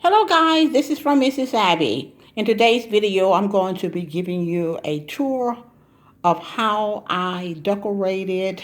Hello guys, this is from Mrs. Abby. In today's video, I'm going to be giving you a tour of how I decorated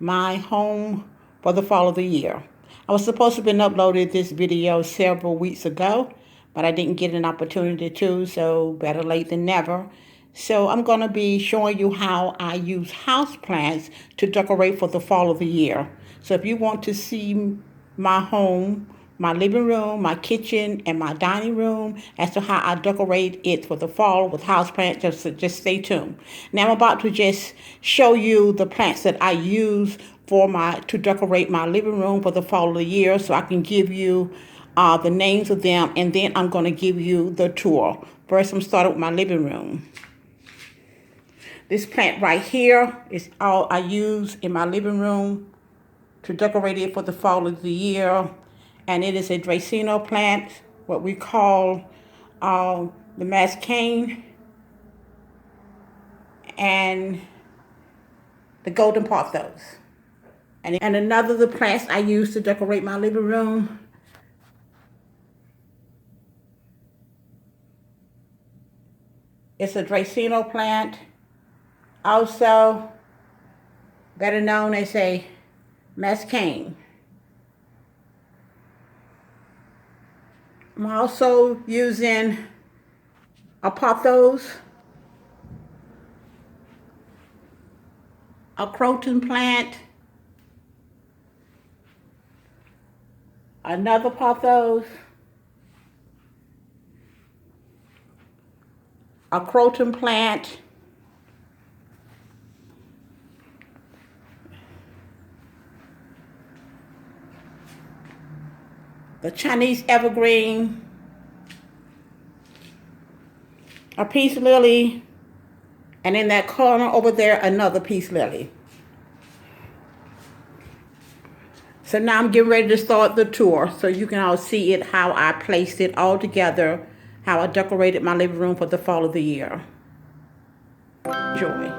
my home for the fall of the year. I was supposed to have been uploaded this video several weeks ago, but I didn't get an opportunity to, so better late than never. So I'm going to be showing you how I use houseplants to decorate for the fall of the year. So if you want to see my home, my living room, my kitchen, and my dining room as to how I decorate it for the fall with houseplants, just stay tuned. Now I'm about to just show you the plants that I use to decorate my living room for the fall of the year, so I can give you the names of them, and then I'm going to give you the tour. First, I'm starting with my living room. This plant right here is all I use in my living room to decorate it for the fall of the year. And it is a Dracaena plant, what we call the mascane and the golden pothos. And another of the plants I use to decorate my living room is a Dracaena plant, also better known as a mascane. I'm also using a pothos, a croton plant, another pothos, a croton plant, the Chinese evergreen, a peace lily, and in that corner over there, another peace lily. So now I'm getting ready to start the tour so you can all see it, how I placed it all together, how I decorated my living room for the fall of the year. Enjoy.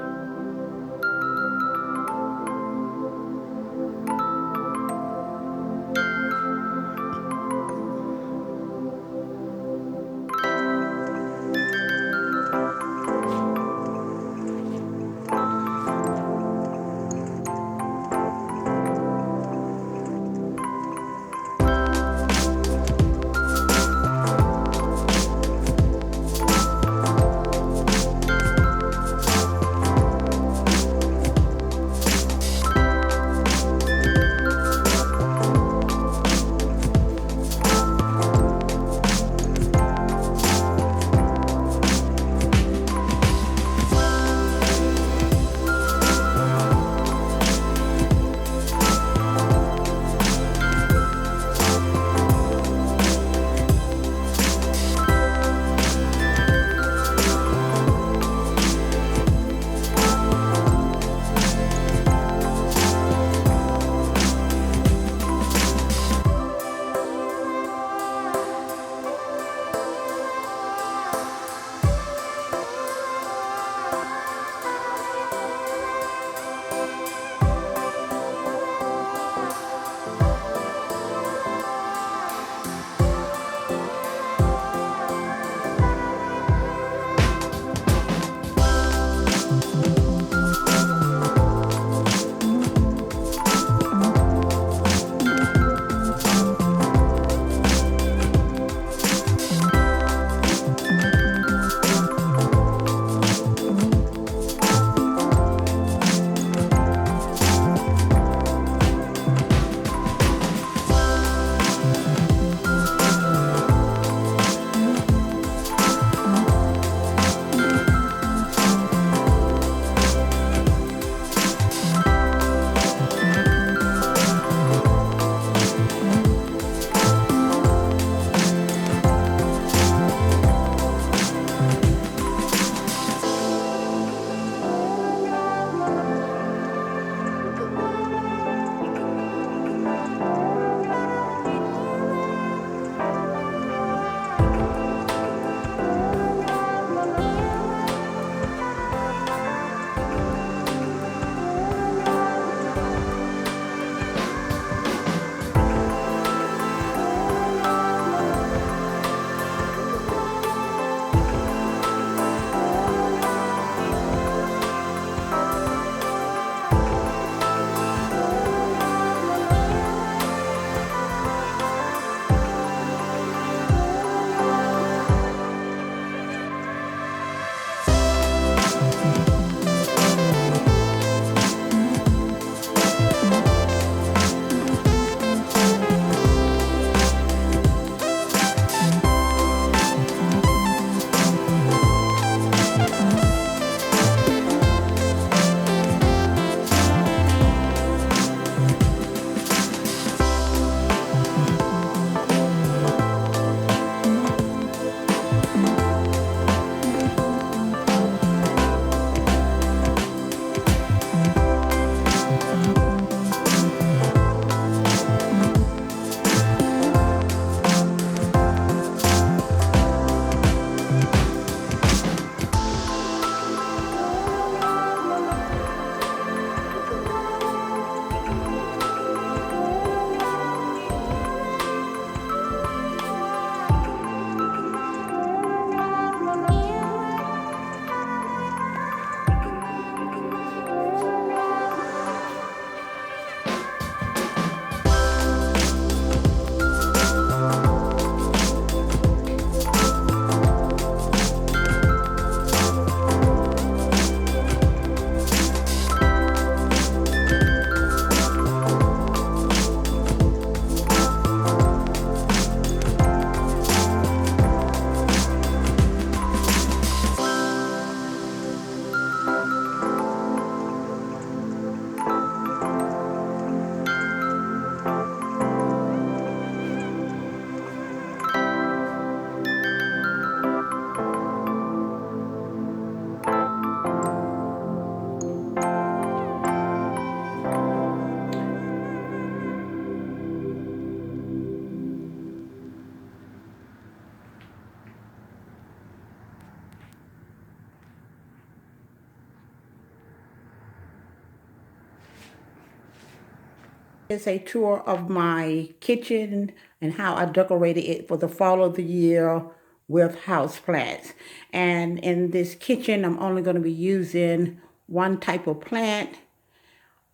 It's a tour of my kitchen and how I decorated it for the fall of the year with houseplants. And in this kitchen, I'm only going to be using one type of plant.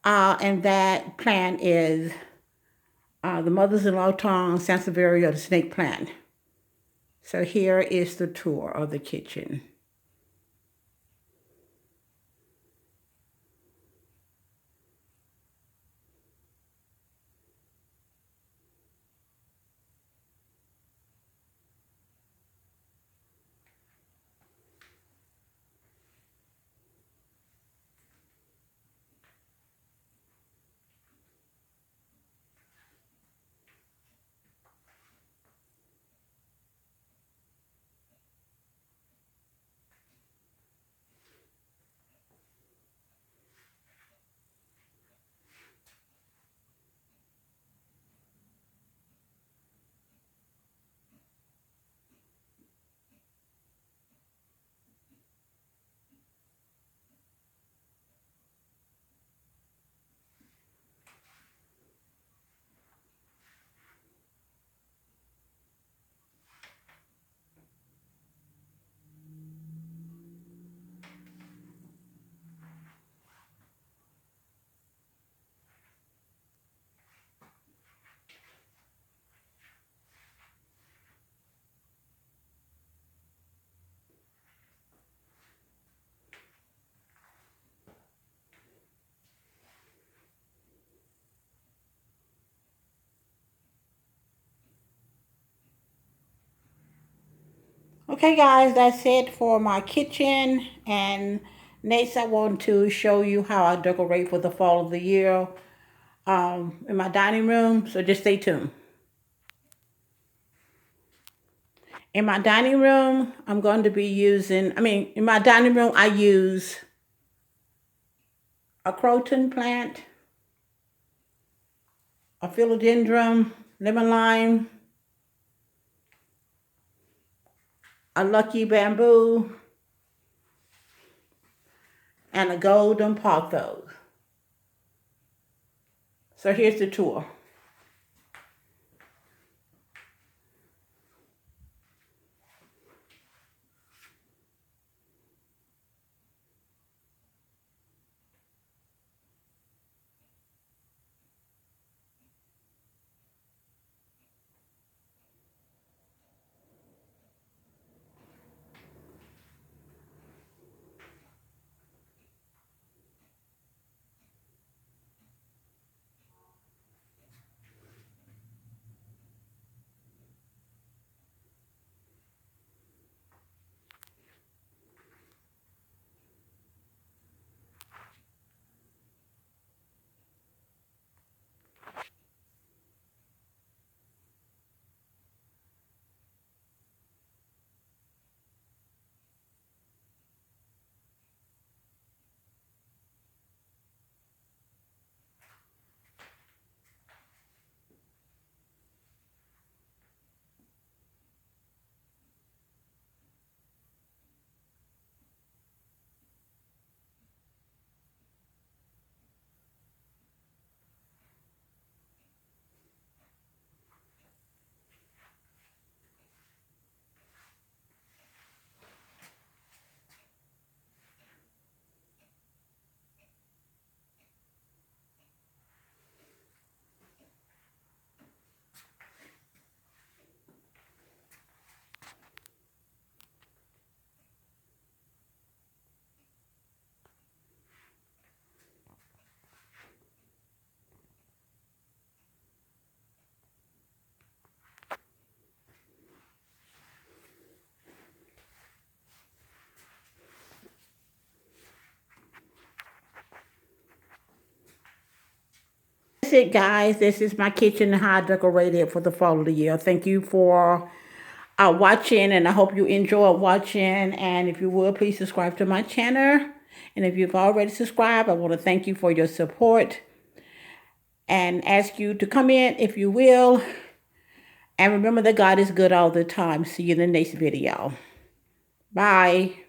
And that plant is the mother's-in-law tongue, sansevieria, the snake plant. So here is the tour of the kitchen. Okay guys, that's it for my kitchen, and next I want to show you how I decorate for the fall of the year in my dining room, so just stay tuned. In my dining room, I'm going to be using, in my dining room I use a croton plant, a philodendron, lemon lime, a lucky bamboo, and a golden pothos. So here's the tour. That's it guys, this is my kitchen and how I decorated for the fall of the year. Thank you for watching, and I hope you enjoyed watching, and if you would, please subscribe to my channel. And if you've already subscribed, I want to thank you for your support and ask you to comment if you will. And remember that God is good all the time. See you in the next video. Bye.